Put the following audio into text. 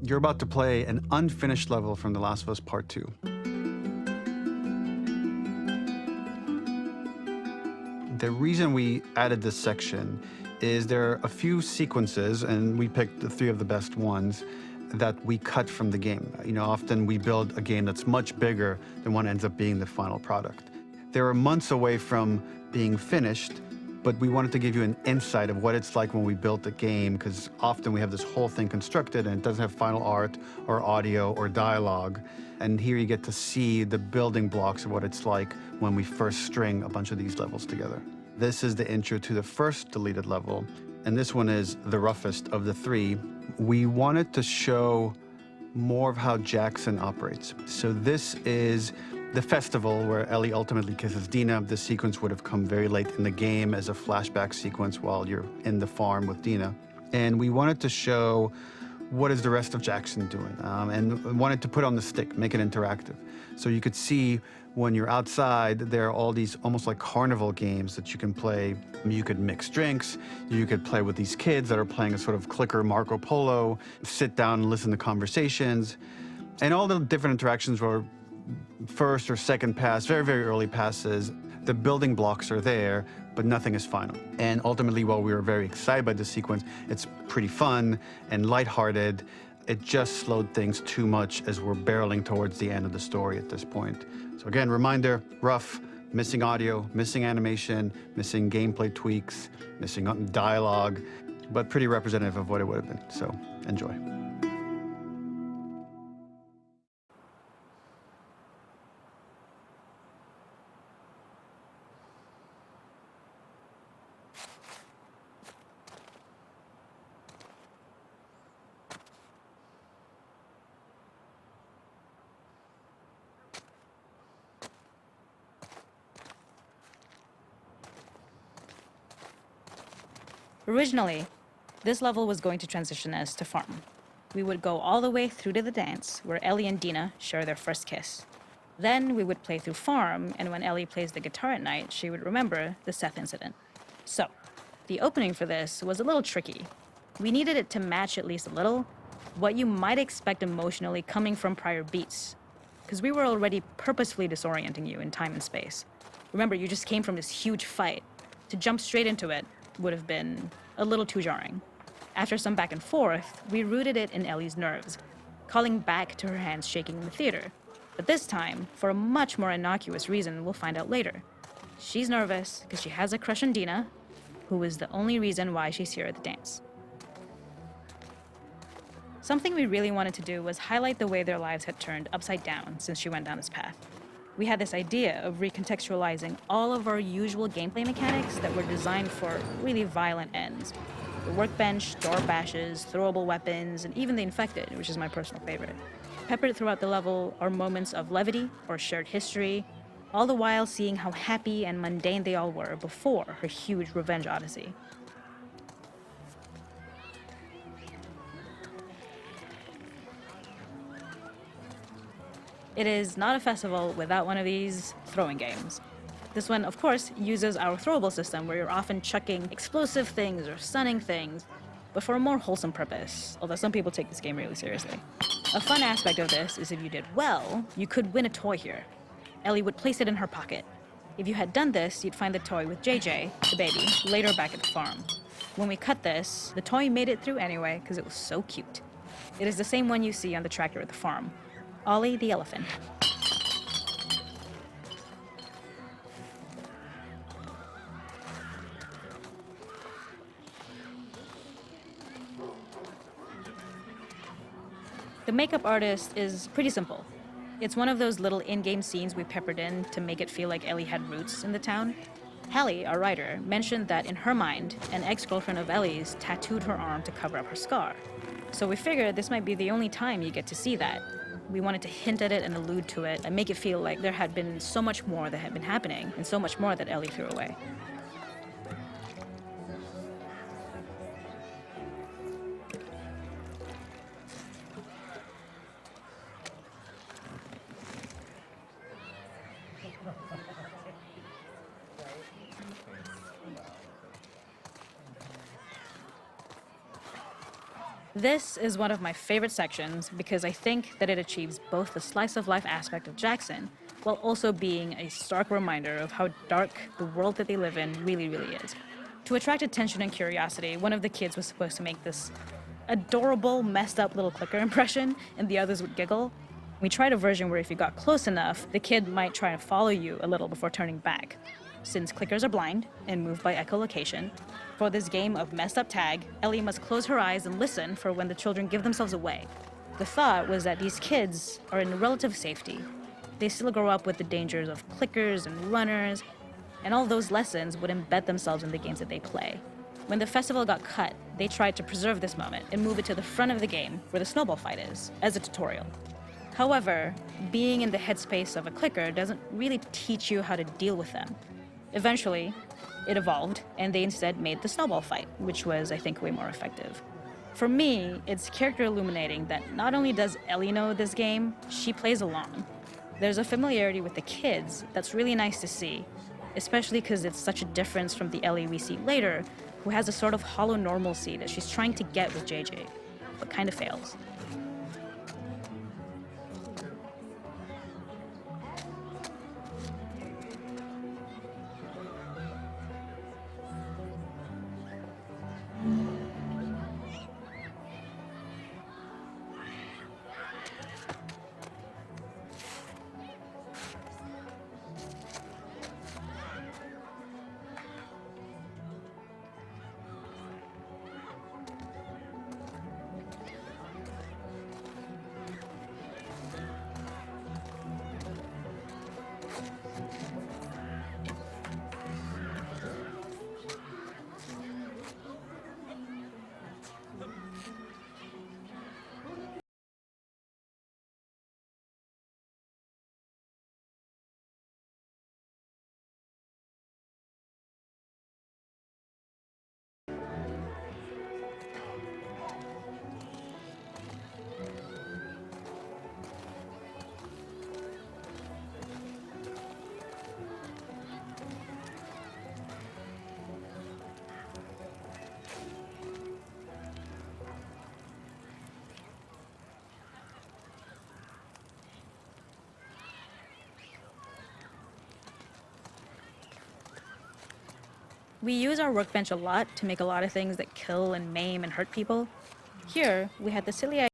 You're about to play an unfinished level from The Last of Us Part 2. The reason we added this section is there are a few sequences, and we picked the 3 of the best ones, that we cut from the game. You know, often we build a game that's much bigger than what ends up being the final product. They were months away from being finished, but we wanted to give you an insight of what it's like when we built a game, because often we have this whole thing constructed and it doesn't have final art or audio or dialogue. And here you get to see the building blocks of what it's like when we first string a bunch of these levels together. This is the intro to the first deleted level, and this one is the roughest of the 3. We wanted to show more of how Jackson operates. So this is the festival where Ellie ultimately kisses Dina. This sequence would have come very late in the game as a flashback sequence while you're in the farm with Dina. And we wanted to show what is the rest of Jackson doing, and wanted to put on the stick, make it interactive. So you could see when you're outside, there are all these almost like carnival games that you can play. You could mix drinks, you could play with these kids that are playing a sort of clicker Marco Polo, sit down and listen to conversations. And all the different interactions were first or second pass, very, very early passes. The building blocks are there, but nothing is final. And ultimately, while we were very excited by this sequence, it's pretty fun and lighthearted. It just slowed things too much as we're barreling towards the end of the story at this point. So again, reminder, rough, missing audio, missing animation, missing gameplay tweaks, missing dialogue, but pretty representative of what it would have been. So enjoy. Originally, this level was going to transition us to farm. We would go all the way through to the dance, where Ellie and Dina share their first kiss. Then we would play through farm, and when Ellie plays the guitar at night, she would remember the Seth incident. So, the opening for this was a little tricky. We needed it to match at least a little what you might expect emotionally coming from prior beats, because we were already purposefully disorienting you in time and space. Remember, you just came from this huge fight. To jump straight into it would have been a little too jarring. After some back and forth, we rooted it in Ellie's nerves, calling back to her hands shaking in the theater. But this time, for a much more innocuous reason we'll find out later. She's nervous because she has a crush on Dina, who is the only reason why she's here at the dance. Something we really wanted to do was highlight the way their lives had turned upside down since she went down this path. We had this idea of recontextualizing all of our usual gameplay mechanics that were designed for really violent ends. The workbench, door bashes, throwable weapons, and even the infected, which is my personal favorite. Peppered throughout the level are moments of levity or shared history, all the while seeing how happy and mundane they all were before her huge revenge odyssey. It is not a festival without one of these throwing games. This one, of course, uses our throwable system where you're often chucking explosive things or stunning things, but for a more wholesome purpose, although some people take this game really seriously. A fun aspect of this is if you did well, you could win a toy here. Ellie would place it in her pocket. If you had done this, you'd find the toy with JJ, the baby, later back at the farm. When we cut this, the toy made it through anyway because it was so cute. It is the same one you see on the tractor at the farm. Ollie the elephant. The makeup artist is pretty simple. It's one of those little in-game scenes we peppered in to make it feel like Ellie had roots in the town. Hallie, our writer, mentioned that in her mind, an ex-girlfriend of Ellie's tattooed her arm to cover up her scar. So we figured this might be the only time you get to see that. We wanted to hint at it and allude to it and make it feel like there had been so much more that had been happening and so much more that Ellie threw away. This is one of my favorite sections because I think that it achieves both the slice of life aspect of Jackson while also being a stark reminder of how dark the world that they live in really is. To attract attention and curiosity, one of the kids was supposed to make this adorable, messed up little clicker impression, and the others would giggle. We tried a version where if you got close enough, the kid might try and follow you a little before turning back. Since clickers are blind and move by echolocation, for this game of messed up tag, Ellie must close her eyes and listen for when the children give themselves away. The thought was that these kids are in relative safety. They still grow up with the dangers of clickers and runners, and all those lessons would embed themselves in the games that they play. When the festival got cut, they tried to preserve this moment and move it to the front of the game where the snowball fight is, as a tutorial. However, being in the headspace of a clicker doesn't really teach you how to deal with them. Eventually, it evolved, and they instead made the snowball fight, which was, I think, way more effective. For me, it's character illuminating that not only does Ellie know this game, she plays along. There's a familiarity with the kids that's really nice to see, especially because it's such a difference from the Ellie we see later, who has a sort of hollow normalcy that she's trying to get with JJ, but kind of fails. We use our workbench a lot to make a lot of things that kill and maim and hurt people. Here, we had the silly